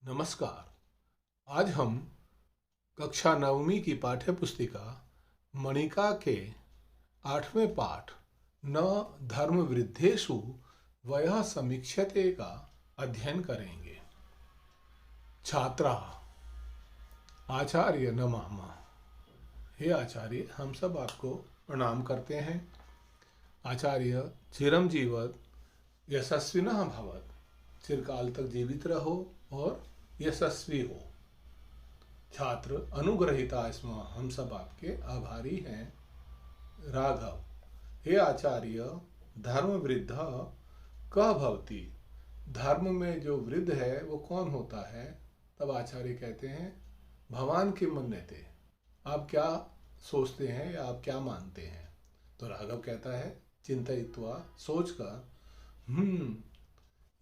नमस्कार। आज हम कक्षा नवमी की पाठ्य पुस्तिका मणिका के 8वें पाठ न धर्म वृद्धेषु वयः समीक्ष्यते का अध्ययन करेंगे। छात्रा आचार्य नमः। हे आचार्य, हम सब आपको प्रणाम करते हैं। आचार्य चिरम जीवत यशस्विनः भवत, चिरकाल तक जीवित रहो और यशस्वी हो। छात्र अनुग्रहिता स्म, हम सब आपके आभारी हैं। राघव, हे आचार्य, धर्म वृद्ध कह भवति, धर्म में जो वृद्ध है वो कौन होता है? तब आचार्य कहते हैं, भगवान किम मन्यते, आप क्या सोचते हैं या आप क्या मानते हैं? तो राघव कहता है, चिंतयित्वा, सोचकर,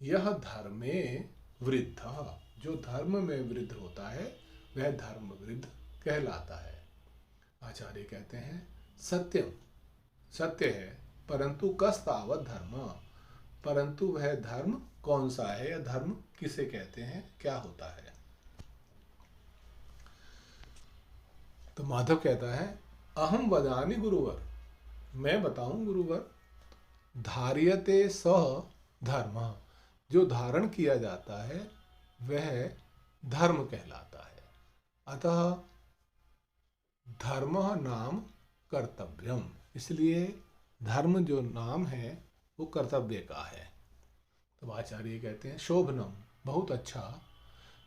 यह धर्मे वृद्ध, जो धर्म में वृद्ध होता है वह धर्म वृद्ध कहलाता है। आचार्य कहते हैं, सत्यम, सत्य है, परंतु कस्तावत धर्म, परंतु वह धर्म कौन सा है या धर्म किसे कहते हैं, क्या होता है? तो माधव कहता है, अहम वदामि गुरुवर, मैं बताऊं गुरुवर, धार्यते सह धर्म, जो धारण किया जाता है वह धर्म कहलाता है। अतः धर्म नाम कर्तव्यम, इसलिए धर्म जो नाम है वो कर्तव्य का है। तो आचार्य कहते हैं, शोभनम, बहुत अच्छा,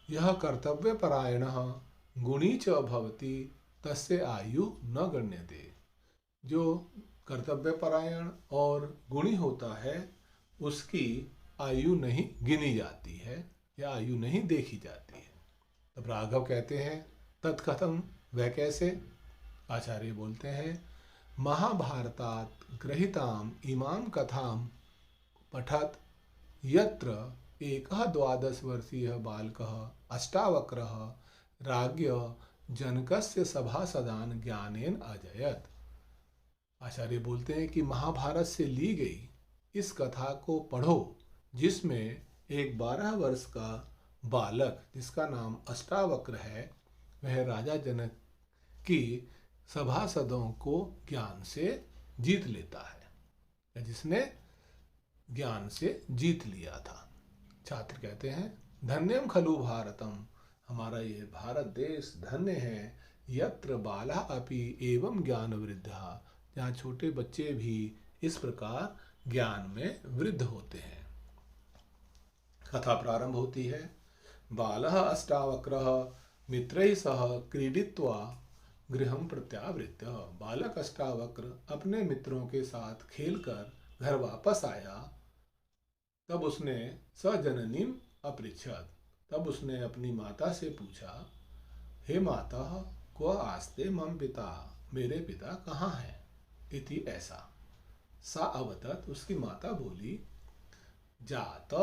यह कर्तव्य परायण गुणी च भवति तस्य आयु न गण्यते, जो कर्तव्य परायण और गुणी होता है उसकी आयु नहीं गिनी जाती है या आयु नहीं देखी जाती है। तब राघव कहते हैं, तत्कथम, वह कैसे? आचार्य बोलते हैं, महाभारतात ग्रहीताम इमाम कथाम पठत यत्र एकः 12 वर्षीयः बालकः अष्टावक्रः राज्ञ जनकस्य सभासदान ज्ञानेन अजयत। आचार्य बोलते हैं कि महाभारत से ली गई इस कथा को पढ़ो, जिसमें एक 12 वर्ष का बालक जिसका नाम अष्टावक्र है वह राजा जनक की सभासदों को ज्ञान से जीत लेता है, जिसने ज्ञान से जीत लिया था। छात्र कहते हैं, धन्यम खलु भारतम, हमारा ये भारत देश धन्य है, यत्र बाला अपि एवं ज्ञान वृद्धा, जहाँ छोटे बच्चे भी इस प्रकार ज्ञान में वृद्ध होते हैं। कथा प्रारंभ होती है, बालः अष्टावक्रः मित्रैः सह क्रीडित्वा गृहं प्रत्यावृत्य, बालक अष्टावक्र अपने मित्रों के साथ खेलकर घर वापस आया। तब उसने सजननीम अपृच्छत, तब उसने अपनी माता से पूछा, हे माता, क्व आस्ते मम पिता, मेरे पिता कहाँ हैं? इति ऐसा। सा अवतत, उसकी माता बोली, जात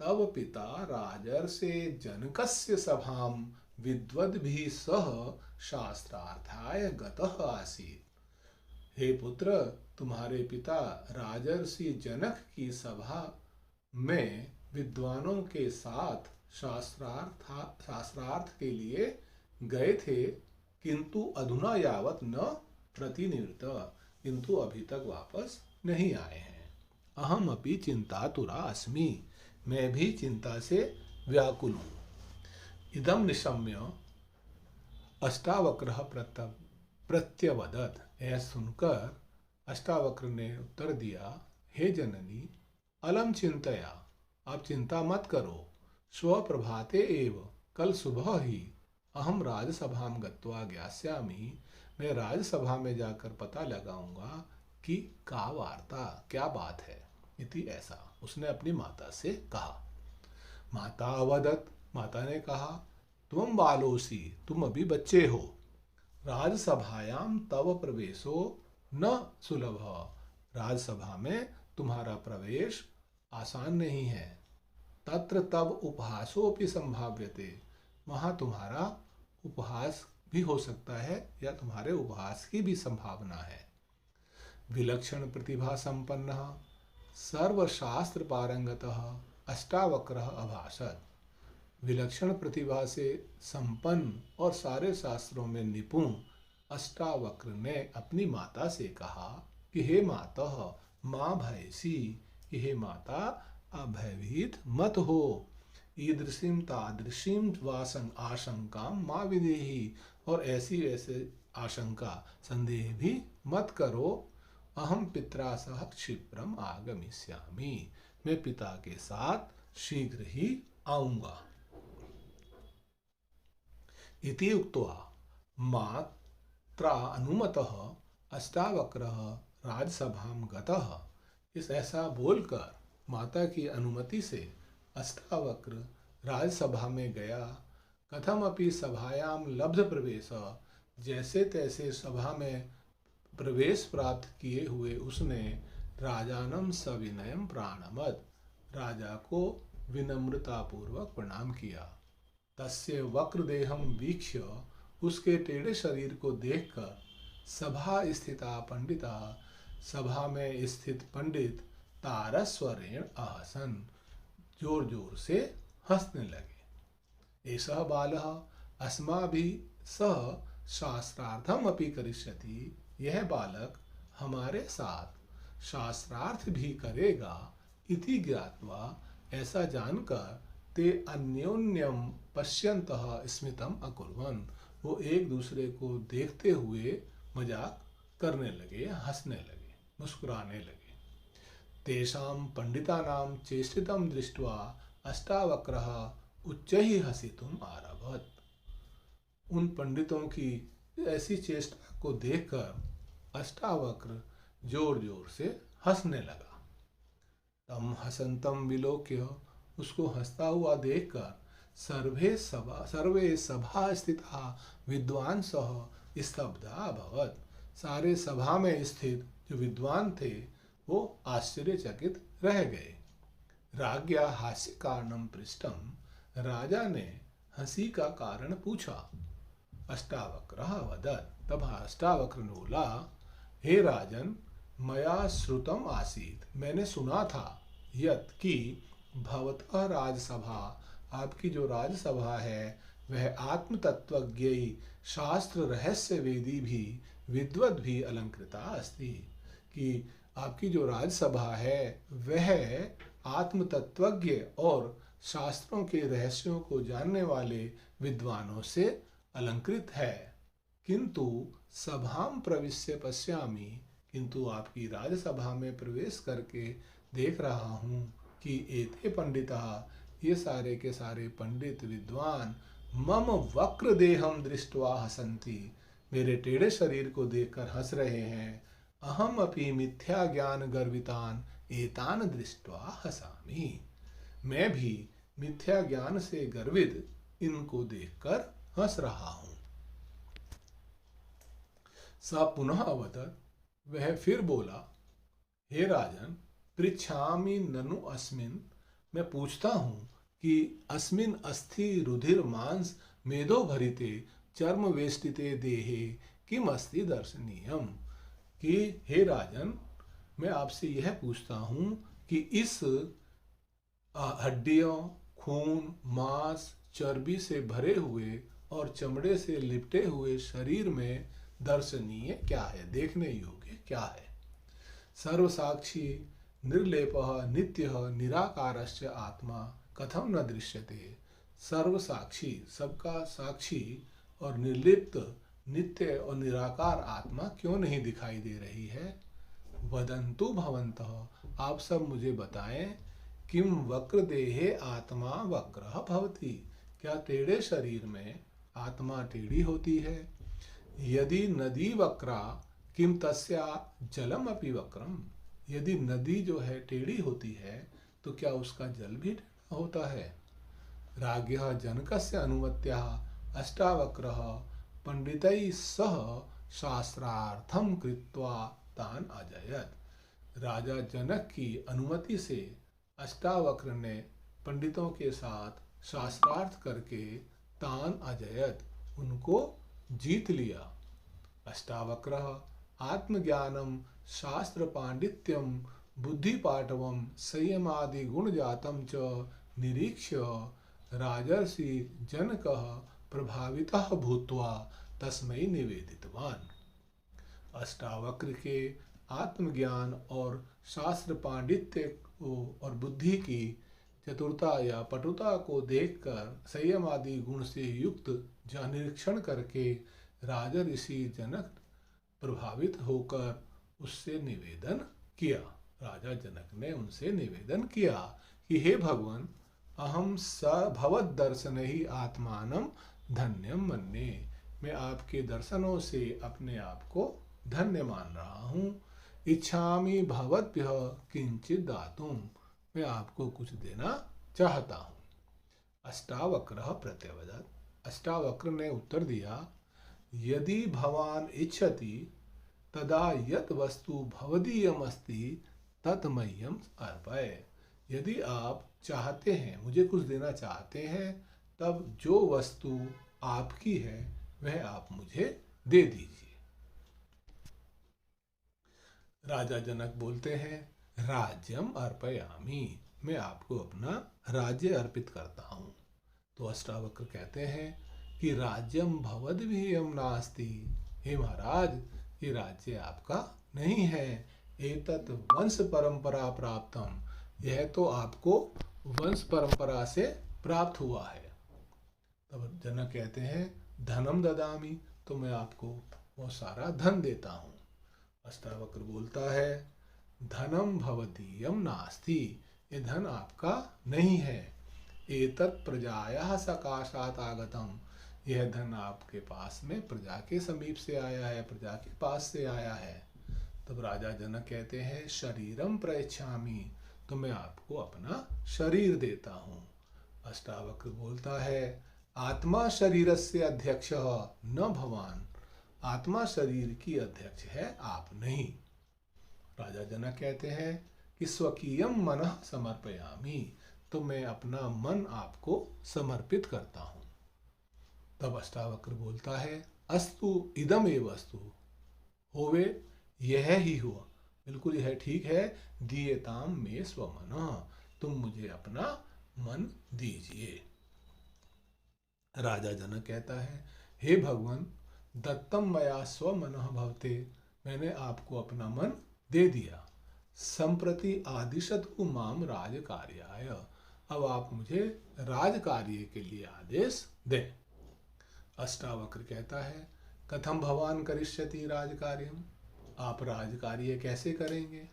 तव पिता राजर्षे जनकस्य सभाम विद्वद्भिः सह शास्त्रार्थाय गतः आसीत्। हे पुत्र, तुम्हारे पिता राजर्षि जनक की सभा में विद्वानों के साथ शास्त्रार्थ के लिए गए थे, किंतु अधुना यावत न प्रतिनिवृत्त, किंतु अभी तक वापस नहीं आए हैं। अहम अपि चिंतातुरा अस्मि, मैं भी चिंता से व्याकुल हूँ। इदम निशम्य अष्टावक्रः प्रत्यवदत, यह सुनकर अष्टावक्र ने उत्तर दिया, हे जननी, अलम चिंतया, आप चिंता मत करो, स्वप्रभाते एव, कल सुबह ही, अहम राजसभां गत्वा ज्ञास्यामि, मैं राजसभा में जाकर पता लगाऊंगा कि का वार्ता, क्या बात है। इति ऐसा उसने अपनी माता से कहा। माता अवदत, माता ने कहा, तुम बालोसी, तुम अभी बच्चे हो, राजसभायाम तव प्रवेशो न सुलभ, राजसभा में तुम्हारा प्रवेश आसान नहीं है। तत्र तव उपहासोपि संभाव्यते, वहाँ तुम्हारा उपहास भी हो सकता है या तुम्हारे उपहास की भी संभावना है। विलक्षण प्रतिभा संपन्न सर्वशास्त्र पारंगतः अष्टावक्रः अभाषत, विलक्षण प्रतिभा से संपन्न और सारे शास्त्रों में निपुण अष्टावक्र ने अपनी माता से कहा कि हे माता माँ भयसी, कि हे माता अभयभीत मत हो। ईदृशीम तादृशीम वासं आशंका माँ विदेही, और ऐसी ऐसे आशंका संदेह भी मत करो। अहम पित्रा सह क्षिप्रम आगमिष्यामि, मैं पिता के साथ शीघ्र ही आऊंगा। इति उक्त्वा मात्रा अनुमतः अष्टावक्रः राजसभां गतः। इस ऐसा बोलकर माता की अनुमति से अष्टावक्र राजसभा में गया। कथमपि सभायां लब्ध प्रवेश, जैसे तैसे सभा में प्रवेश प्राप्त किए हुए उसने राजानम सविनयम प्राणमत, राजा को विनम्रतापूर्वक प्रणाम किया। तस्य वक्रदेहम वीक्ष्य, उसके टेढ़े शरीर को देखकर सभा स्थिता पंडिता, सभा में स्थित पंडित तारस्वरेण आहसन, जोर जोर से हंसने लगे। एषः बालः अस्माभिः सह शास्त्रार्थम अपि करिष्यति, यह बालक हमारे साथ शास्त्रार्थ भी करेगा। इति ज्ञात्वा, ऐसा जानकर ते अन्योन्यम पश्यन्तः स्मितम अकुर्वन्, वो एक दूसरे को देखते हुए मजाक करने लगे, हंसने लगे, मुस्कुराने लगे। तेषां पंडितानां चेष्टितं दृष्ट्वा अष्टावक्रः उच्चैः हसितुम् आरभत। उन पंडितों की ऐसी चेष्टा को देखकर अष्टावक्र जोर जोर से हंसने लगा। तम हसंतम विलोक्य, उसको हंसता हुआ देखकर सर्वे सभा स्थिता विद्वांसः स्तब्धा अभवत्, सारे सभा में स्थित जो विद्वान थे वो आश्चर्यचकित रह गए। राज्ञा हास्य कारणम पृष्ठम, राजा ने हंसी का कारण पूछा। अष्टावक्रः वदत्, तब अष्टावक्र ने बोला, हे राजन, मया श्रुतम आसीत्, मैंने सुना था, यत् कि भवतः राजसभा, आपकी जो राजसभा है वह आत्म तत्वज्ञ शास्त्र रहस्य वेदी भी विद्वद भी अलंकृता अस्ति, कि आपकी जो राजसभा है वह आत्म तत्वज्ञ और शास्त्रों के रहस्यों को जानने वाले विद्वानों से अलंकृत है। किंतु सभाम प्रविश्य पश्यामि, किंतु आपकी राजसभा में प्रवेश करके देख रहा हूँ कि एते पंडिता, ये सारे के सारे पंडित विद्वान मम वक्र देहम दृष्ट्वा हसंती, मेरे टेढ़े शरीर को देखकर हंस रहे हैं। अहम अपि मिथ्या ज्ञान गर्वितान एतान दृष्ट्वा हसामि, मैं भी मिथ्या ज्ञान से गर्वित इनको देखकर हंस रहा हूँ। सा पुनः अवतत, वह फिर बोला, हे राजन, पृच्छामि ननु अस्मिन्, मैं पूछता हूँ कि अस्मिन् अस्थि रुधिर मांस मेदो भरिते चर्म वेष्टिते देहे किम अस्ति दर्शनीयम, कि हे राजन, मैं आपसे यह पूछता हूँ कि इस हड्डियों, खून, मांस, चर्बी से भरे हुए और चमड़े से लिपटे हुए शरीर में दर्शनीय क्या है, देखने योग्य क्या है। सर्वसाक्षी निर्लेपः नित्यः निराकारस्य आत्मा कथम न दृश्यते, सर्वसाक्षी, सबका साक्षी और निर्लिप्त नित्य और निराकार आत्मा क्यों नहीं दिखाई दे रही है। वदन्तु भवन्तः, आप सब मुझे बताएं, किम वक्र देहे आत्मा वक्रः भवति, क्या टेढ़े शरीर में आत्मा टेढ़ी होती है। यदि नदी वक्रा किम तस्या जलम अपि वक्रम, यदि नदी जो है टेढ़ी होती है तो क्या उसका जल भी टेढ़ा होता है। राज्ञः जनकस्य अनुमत्याः अष्टावक्रः पंडितैः सह शास्त्रार्थम कृत्वा तान अजयत, राजा जनक की अनुमति से अष्टावक्र ने पंडितों के साथ शास्त्रार्थ करके तान अजयत, उनको जीत लिया। अष्टावक्रः आत्मज्ञानम शास्त्र पांडित्यम बुद्धि पाटवम संयमादि गुण जातम च निरीक्ष्य राजर्षि जनकः प्रभावितः भूत्वा तस्मै निवेदितवान्। अष्टावक्र के आत्मज्ञान और शास्त्र पांडित्य को और बुद्धि की चतुरता या पटुता को देखकर संयम आदि गुण से युक्त निरीक्षण करके राजा ऋषि जनक प्रभावित होकर उससे निवेदन किया। राजा जनक ने उनसे निवेदन किया कि हे भगवान, अहम स भवद दर्शन ही आत्मानम धन्यम मन्ये। मैं आपके दर्शनों से अपने आप को धन्य मान रहा हूँ। इच्छामि भवद्भ्यः किंचित दातुम। मैं आपको कुछ देना चाहता हूँ। अष्टावक्रः प्रत्यवदत्। अष्टावक्र ने उत्तर दिया, यदि भवान इच्छति तदा यत् वस्तु भवदीयमस्ति तत् मह्यम अर्पय। यदि आप चाहते हैं, मुझे कुछ देना चाहते हैं, तब जो वस्तु आपकी है वह आप मुझे दे दीजिए। राजा जनक बोलते हैं, राज्यम अर्पयामि। मैं आपको अपना राज्य अर्पित करता हूँ। तो अष्टावक्र कहते हैं कि राज्यम भवद्भियम नास्ति। हे महाराज, ये राज्य आपका नहीं है। एतत् वंश परंपरा प्राप्तम। यह तो आपको वंश परंपरा से प्राप्त हुआ है। तब जनक कहते हैं, धनम ददामि। तो मैं आपको बहुत सारा धन देता हूँ। अष्टावक्र बोलता है, धनम भवदीयम नास्ति। ये धन आपका नहीं है। एतत् प्रजायाः सकाशात् आगतम। यह धन आपके पास में प्रजा के समीप से आया है, प्रजा के पास से आया है। तब राजा जनक कहते हैं, शरीरम प्रयच्छामि। तो मैं आपको अपना शरीर देता हूँ। अष्टावक्र बोलता है, आत्मा शरीरस्य अध्यक्षः न भवान। आत्मा शरीर की अध्यक्ष है, आप नहीं। राजा जनक कहते हैं कि स्वकीयम मनः समर्पयामि। तो मैं अपना मन आपको समर्पित करता हूँ। तब अष्टावक्र बोलता है, अस्तु इदम एव अस्तु। होवे, यह ही हुआ, बिल्कुल यह ठीक है। दीयताम मे स्वमनः। तुम मुझे अपना मन दीजिए। राजा जनक कहता है, हे भगवान, दत्तम मया स्वमनः भवते। मैंने आपको अपना मन दे दिया। संप्रति आदिशतु माम राजकार्याय। अब आप मुझे राजकार्य के लिए आदेश दें। अष्टावक्र कहता है, कथम भवान करिष्यति राजकार्यम। आप राजकार्य कैसे करेंगे।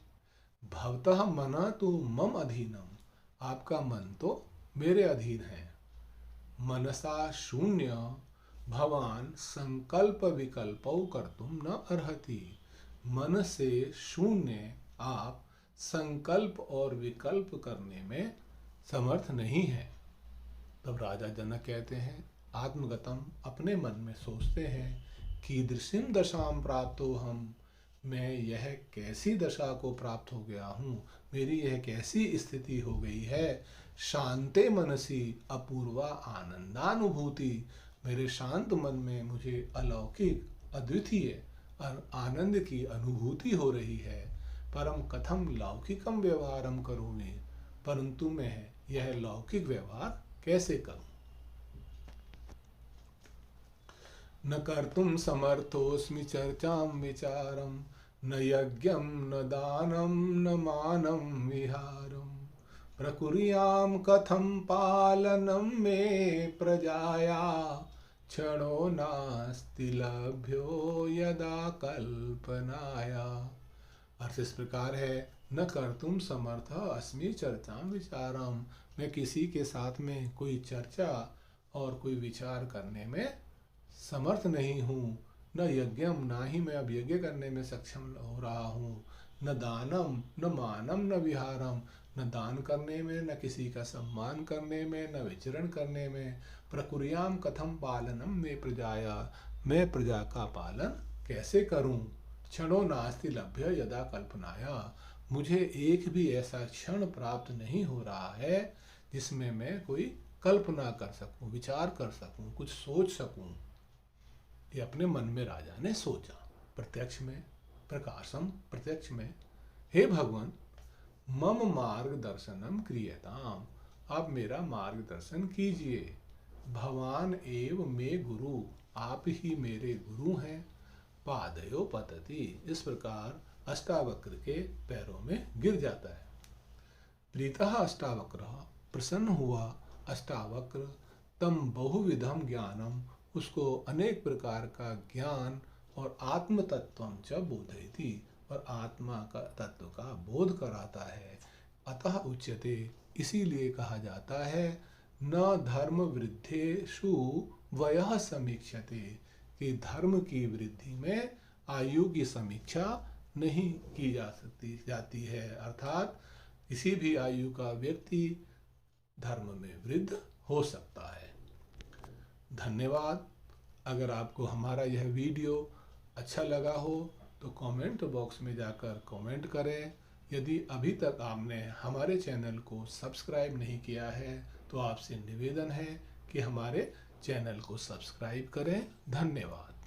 भवतः मनः तु मम अधीनम। आपका मन तो मेरे अधीन है। मनसा शून्य भवान संकल्प विकल्पौ कर्तुम न अर्हति। मन से शून्य आप संकल्प और विकल्प करने में समर्थ नहीं है। तब राजा जनक कहते हैं, आत्मगतम, अपने मन में सोचते हैं, कीदृशीं दशाम प्राप्तो हम। मैं यह कैसी दशा को प्राप्त हो गया हूँ, मेरी यह कैसी स्थिति हो गई है। शांते मनसी अपूर्वा आनंदानुभूति। मेरे शांत मन में मुझे अलौकिक अद्वितीय आनंद की अनुभूति हो रही है। परम कथम लौकिकम व्यवहारम करोमि। परंतु मैं यह लौकिक व्यवहार कैसे करूं। न कर्तुम समर्थोस्मि चर्चाम विचारम। न यज्ञम न दानम न मानम विहारम। प्रकुर्याम कथम पालनम मे प्रजाया। क्षणो नास्ति लभ्यो यदा कल्पनाया। अर्थ इस प्रकार है, न कर्तुम समर्थ अस्मि चर्चाम विचारम। मैं किसी के साथ में कोई चर्चा और कोई विचार करने में समर्थ नहीं हूँ। न यज्ञम, ना ही मैं अब यज्ञ करने में सक्षम हो रहा हूँ। न दानम न मानम न विहारम। न दान करने में, न किसी का सम्मान करने में, न विचरण करने में। प्रकुर्याम कथम पालनम में प्रजाया। मैं प्रजा का पालन कैसे करूं। क्षणो नास्ति लभ्य यदा कल्पनाया। मुझे एक भी ऐसा क्षण प्राप्त नहीं हो रहा है जिसमें मैं कोई कल्पना कर सकूं, विचार कर सकूं, कुछ सोच सकूं। ये अपने मन में राजा ने सोचा। प्रत्यक्ष में, प्रकाशम, प्रत्यक्ष में, हे भगवान, मम मार्ग दर्शनम क्रियताम। आप मेरा मार्गदर्शन कीजिए। भवान एव मे गुरु, आप ही मेरे गुरु हैं। पादयो पतति, इस प्रकार अष्टावक्र के पैरों में गिर जाता है। प्रीतः अष्टावक्र, प्रसन्न हुआ अष्टावक्र, तम बहुविधम ज्ञानम, उसको अनेक प्रकार का ज्ञान और आत्म तत्वम च बोधयति, और आत्मा का तत्व का बोध कराता है। अतः उच्यते, इसीलिए कहा जाता है, न धर्म वृद्धेषु वयः समीक्षते, कि धर्म की वृद्धि में आयु की समीक्षा नहीं की जाती है, अर्थात किसी भी आयु का व्यक्ति धर्म में वृद्ध हो सकता है। धन्यवाद। अगर आपको हमारा यह वीडियो अच्छा लगा हो तो कमेंट बॉक्स में जाकर कमेंट करें। यदि अभी तक आपने हमारे चैनल को सब्सक्राइब नहीं किया है तो आपसे निवेदन है कि हमारे चैनल को सब्सक्राइब करें। धन्यवाद।